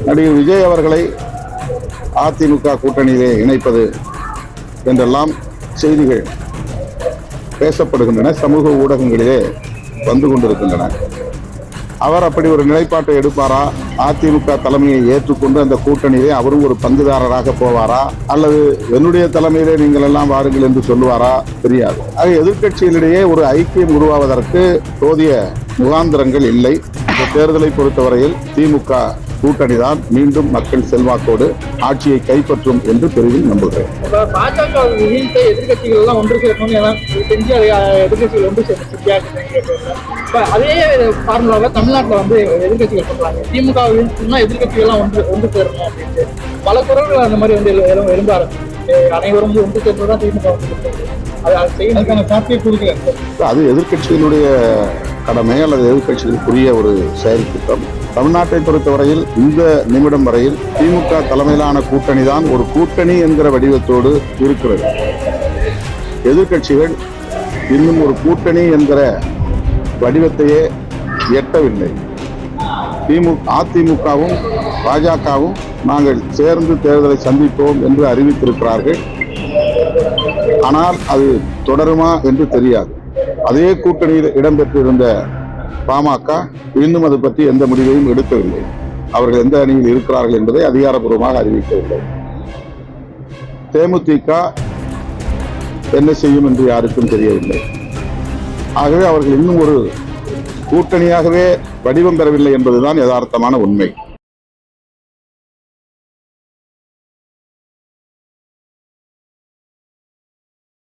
நடிகர் விஜய் அவர்களை அதிமுக கூட்டணியிலே இணைப்பது என்றெல்லாம் செய்திகள் பேசப்படுகின்றன, சமூக ஊடகங்களிலே வந்து கொண்டிருக்கின்றன. அவர் அப்படி ஒரு நிலைப்பாட்டை எடுப்பாரா? அதிமுக தலைமையை ஏற்றுக்கொண்டு அந்த கூட்டணியிலே அவரும் ஒரு பங்குதாரராக போவாரா, அல்லது என்னுடைய தலைமையிலே நீங்கள் எல்லாம் வாருங்கள் என்று சொல்லுவாரா? தெரியாது. ஆக எதிர்க்கட்சிகளிடையே ஒரு ஐக்கியம் உருவாவதற்கு போதிய முகாந்திரங்கள் இல்லை. இந்த தேர்தலை பொறுத்தவரையில் திமுக கூட்டணி தான் மீண்டும் மக்கள் செல்வாக்கோடு ஆட்சியை கைப்பற்றும் என்று பெரிதும் நம்புகிறேன். பாஜக எதிர்கட்சிகள் எல்லாம் ஒன்று சேர்க்கணும் செஞ்சு எதிர்கட்சிகள் ஒன்று சேர்ந்து அதே ஃபார்முலாவில் தமிழ்நாட்டில் வந்து எதிர்கட்சிகள் சொல்றாங்க, திமுக வீழ்த்துனா எதிர்கட்சிகள் எல்லாம் ஒன்று சேரணும் அப்படின்ட்டு பல குரல்கள் அந்த மாதிரி வந்து எழும்ப ஆரம்பிச்சு அனைவரும் ஒன்று சேர்ந்துதான் திமுக வந்து அது செய்யறதுக்கான சாத்தியம் கொடுக்கல. அது எதிர்கட்சிகளுடைய கடமை அல்லது எதிர்கட்சிகளுக்குரிய ஒரு செயல் திட்டம். தமிழ்நாட்டை பொறுத்தவரையில் இந்த நிமிடம் வரையில் திமுக தலைமையிலான கூட்டணி தான் ஒரு கூட்டணி என்கிற வடிவத்தோடு இருக்கிறது. எதிர்கட்சிகள் இன்னும் ஒரு கூட்டணி என்கிற வடிவத்தையே எட்டவில்லை. அதிமுகவும் பாஜகவும் நாங்கள் சேர்ந்து தேர்தலை சந்திப்போம் என்று அறிவித்திருக்கிறார்கள். ஆனால் அது தொடருமா என்று தெரியாது. அதே கூட்டணியில் இடம்பெற்றிருந்த பாமக இன்னும் அது பற்றி எந்த முடிவையும் எடுக்கவில்லை. அவர்கள் எந்த அணியில் இருக்கிறார்கள் என்பதை அதிகாரப்பூர்வமாக அறிவிக்கவில்லை. தேமுதிக என்ன செய்யும் என்று யாருக்கும் தெரியவில்லை. ஆகவே அவர்கள் இன்னும் ஒரு கூட்டணியாகவே வடிவம் பெறவில்லை என்பதுதான் யதார்த்தமான உண்மை.